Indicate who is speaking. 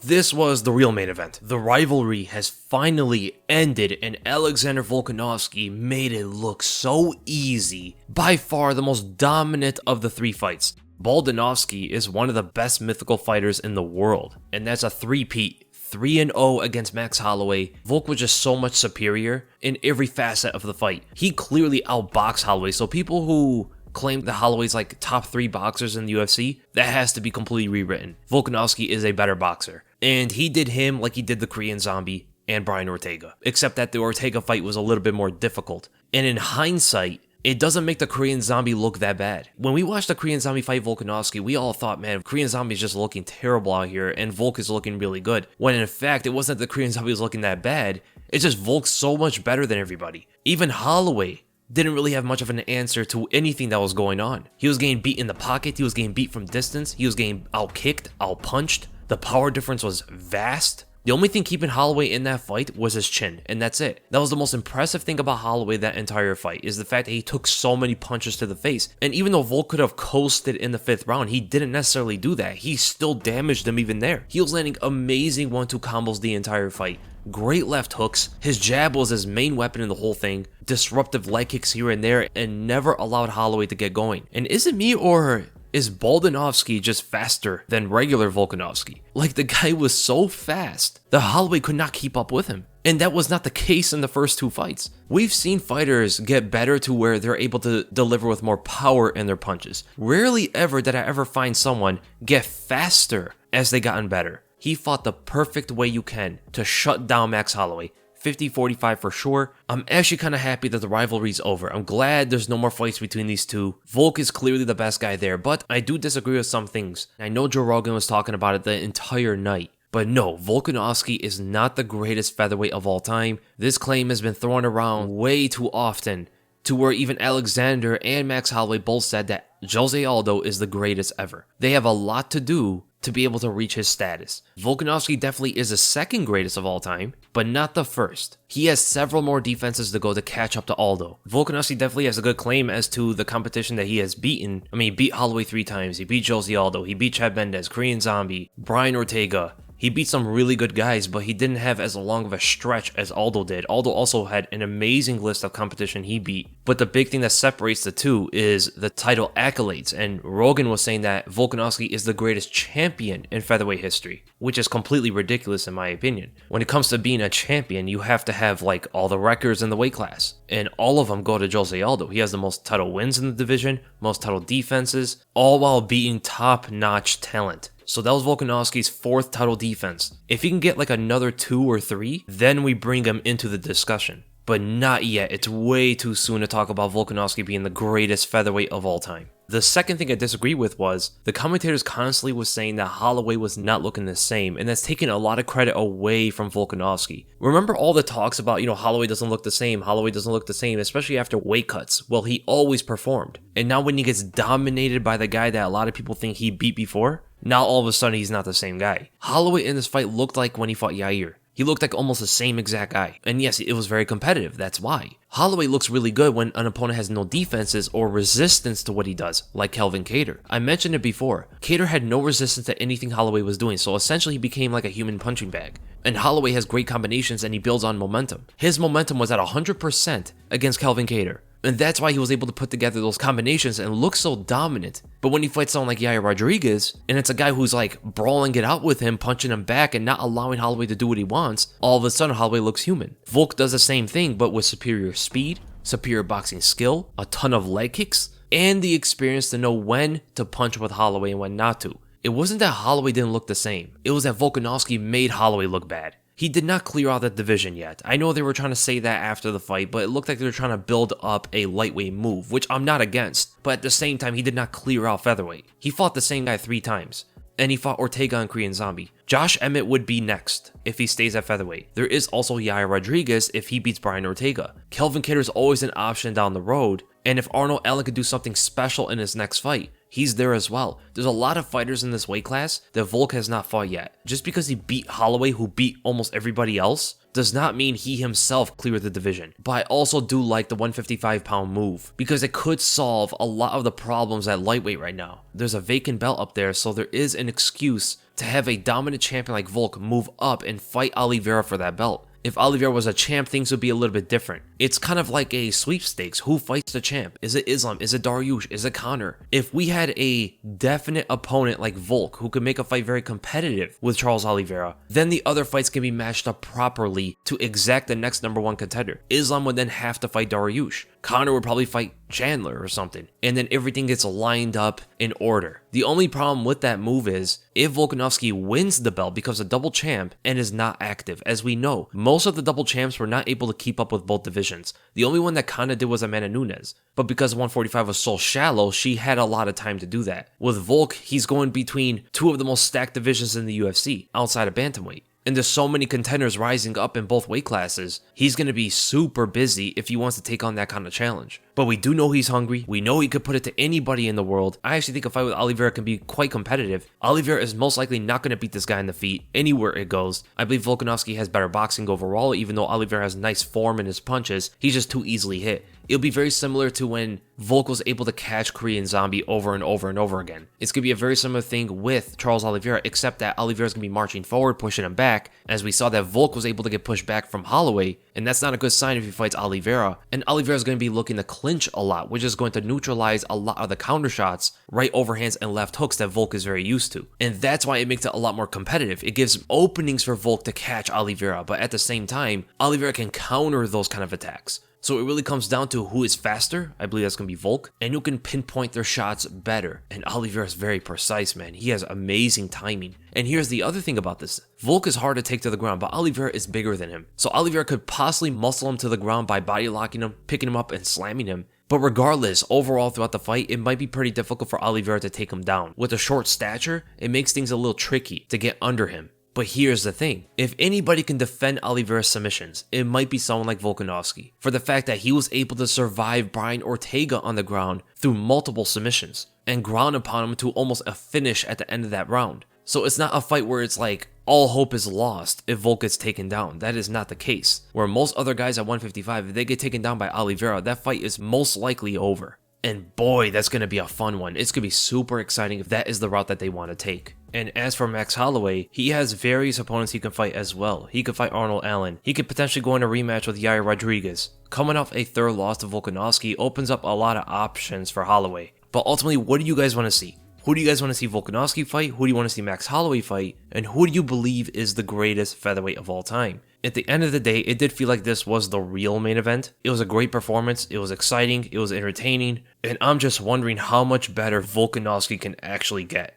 Speaker 1: This was the real main event. The rivalry has finally ended and Alexander Volkanovski made it look so easy. By far the most dominant of the 3 fights. Volkanovski is one of the best mythical fighters in the world, and that's a three-peat. 3-0 against Max Holloway. Volk was just so much superior in every facet of the fight. He clearly outboxed Holloway, so people who claim that Holloway's like top 3 boxers in the UFC, that has to be completely rewritten. Volkanovski is a better boxer, and he did him like he did the Korean Zombie and Brian Ortega, except that the Ortega fight was a little bit more difficult. And in hindsight, it doesn't make the Korean Zombie look that bad. When we watched the Korean Zombie fight Volkanovski, we all thought, man, Korean Zombie is just looking terrible out here, and Volk is looking really good. When in fact, it wasn't the Korean Zombie was looking that bad, it's just Volk's so much better than everybody. Even Holloway didn't really have much of an answer to anything that was going on. He was getting beat in the pocket, he was getting beat from distance, he was getting out-kicked, out-punched. The power difference was vast. The only thing keeping Holloway in that fight was his chin, and that's it. That was the most impressive thing about Holloway that entire fight, is the fact that he took so many punches to the face. And even though Volk could have coasted in the 5th round, he didn't necessarily do that. He still damaged him even there. He was landing amazing 1-2 combos the entire fight. Great left hooks. His jab was his main weapon in the whole thing. Disruptive leg kicks here and there, and never allowed Holloway to get going. And is it me, or is Volkanovski just faster than regular Volkanovski? Like, the guy was so fast that Holloway could not keep up with him. And that was not the case in the first 2 fights. We've seen fighters get better to where they're able to deliver with more power in their punches. Rarely ever did I ever find someone get faster as they gotten better. He fought the perfect way you can to shut down Max Holloway. 50-45 for sure. I'm actually kind of happy that the rivalry's over. I'm glad there's no more fights between these two. Volk is clearly the best guy there, but I do disagree with some things. I know Joe Rogan was talking about it the entire night. But no, Volkanovski is not the greatest featherweight of all time. This claim has been thrown around way too often, to where even Alexander and Max Holloway both said that Jose Aldo is the greatest ever. They have a lot to do to be able to reach his status. Volkanovski definitely is the second greatest of all time, but not the first. He has several more defenses to go to catch up to Aldo. Volkanovski definitely has a good claim as to the competition that he has beaten. I mean, he beat Holloway 3 times, he beat Jose Aldo, he beat Chad Mendes, Korean Zombie, Brian Ortega. He beat some really good guys, but he didn't have as long of a stretch as Aldo did. Aldo also had an amazing list of competition he beat. But the big thing that separates the two is the title accolades. And Rogan was saying that Volkanovski is the greatest champion in featherweight history, which is completely ridiculous in my opinion. When it comes to being a champion, you have to have like all the records in the weight class. And all of them go to Jose Aldo. He has the most title wins in the division, most title defenses, all while beating top-notch talent. So that was Volkanovski's 4th title defense. If he can get like another 2 or 3, then we bring him into the discussion. But not yet. It's way too soon to talk about Volkanovski being the greatest featherweight of all time. The second thing I disagree with was, the commentators constantly was saying that Holloway was not looking the same, and that's taking a lot of credit away from Volkanovski. Remember all the talks about, Holloway doesn't look the same, Holloway doesn't look the same, especially after weight cuts. Well, he always performed. And now when he gets dominated by the guy that a lot of people think he beat before, now all of a sudden he's not the same guy. Holloway in this fight looked like when he fought Yair. He looked like almost the same exact guy. And yes, it was very competitive, that's why. Holloway looks really good when an opponent has no defenses or resistance to what he does, like Kelvin Kattar. I mentioned it before. Kattar had no resistance to anything Holloway was doing, so essentially he became like a human punching bag. And Holloway has great combinations and he builds on momentum. His momentum was at 100% against Kelvin Kattar. And that's why he was able to put together those combinations and look so dominant. But when he fights someone like Yair Rodriguez, and it's a guy who's like brawling it out with him, punching him back, and not allowing Holloway to do what he wants, all of a sudden Holloway looks human. Volk does the same thing, but with superior speed, superior boxing skill, a ton of leg kicks, and the experience to know when to punch with Holloway and when not to. It wasn't that Holloway didn't look the same. It was that Volkanovski made Holloway look bad. He did not clear out that division yet. I know they were trying to say that after the fight, but it looked like they were trying to build up a lightweight move, which I'm not against. But at the same time, he did not clear out featherweight. He fought the same guy 3 times. And he fought Ortega and Korean Zombie. Josh Emmett would be next if he stays at featherweight. There is also Yair Rodriguez if he beats Brian Ortega. Kelvin Kattar is always an option down the road. And if Arnold Allen could do something special in his next fight, he's there as well. There's a lot of fighters in this weight class that Volk has not fought yet. Just because he beat Holloway, who beat almost everybody else, does not mean he himself cleared the division. But I also do like the 155-pound move, because it could solve a lot of the problems at lightweight right now. There's a vacant belt up there, so there is an excuse to have a dominant champion like Volk move up and fight Oliveira for that belt. If Oliveira was a champ, things would be a little bit different. It's kind of like a sweepstakes. Who fights the champ? Is it Islam? Is it Dariush? Is it Conor? If we had a definite opponent like Volk who could make a fight very competitive with Charles Oliveira, then the other fights can be matched up properly to exact the next #1 contender. Islam would then have to fight Dariush. Conor would probably fight Chandler or something, and then everything gets lined up in order. The only problem with that move is if Volkanovski wins the belt, becomes a double champ, and is not active. As we know, most of the double champs were not able to keep up with both divisions. The only one that kinda did was Amanda Nunes, but because 145 was so shallow, she had a lot of time to do that. With Volk, he's going between two of the most stacked divisions in the UFC, outside of bantamweight. And there's so many contenders rising up in both weight classes, he's going to be super busy if he wants to take on that kind of challenge. But we do know he's hungry. We know he could put it to anybody in the world. I actually think a fight with Oliveira can be quite competitive. Oliveira is most likely not going to beat this guy in the feet anywhere it goes. I believe Volkanovski has better boxing overall, even though Oliveira has nice form in his punches. He's just too easily hit. It'll be very similar to when Volk was able to catch Korean Zombie over and over and over again. It's going to be a very similar thing with Charles Oliveira, except that Oliveira's going to be marching forward, pushing him back, as we saw that Volk was able to get pushed back from Holloway, and that's not a good sign if he fights Oliveira. And Oliveira's going to be looking to clinch a lot, which is going to neutralize a lot of the counter shots, right overhands and left hooks that Volk is very used to. And that's why it makes it a lot more competitive. It gives openings for Volk to catch Oliveira, but at the same time, Oliveira can counter those kind of attacks. So it really comes down to who is faster. I believe that's going to be Volk, and who can pinpoint their shots better. And Oliveira is very precise, man. He has amazing timing. And here's the other thing about this. Volk is hard to take to the ground, but Oliveira is bigger than him. So Oliveira could possibly muscle him to the ground by body locking him, picking him up, and slamming him. But regardless, overall throughout the fight, it might be pretty difficult for Oliveira to take him down. With a short stature, it makes things a little tricky to get under him. But here's the thing, if anybody can defend Oliveira's submissions, it might be someone like Volkanovski, for the fact that he was able to survive Brian Ortega on the ground through multiple submissions, and ground upon him to almost a finish at the end of that round. So it's not a fight where it's like, all hope is lost if Volk gets taken down. That is not the case. Where most other guys at 155, if they get taken down by Oliveira, that fight is most likely over. And boy, that's going to be a fun one. It's going to be super exciting if that is the route that they want to take. And as for Max Holloway, he has various opponents he can fight as well. He could fight Arnold Allen. He could potentially go in a rematch with Yair Rodriguez. Coming off a third loss to Volkanovski opens up a lot of options for Holloway. But ultimately, what do you guys want to see? Who do you guys want to see Volkanovski fight? Who do you want to see Max Holloway fight? And who do you believe is the greatest featherweight of all time? At the end of the day, it did feel like this was the real main event. It was a great performance, it was exciting, it was entertaining, and I'm just wondering how much better Volkanovski can actually get.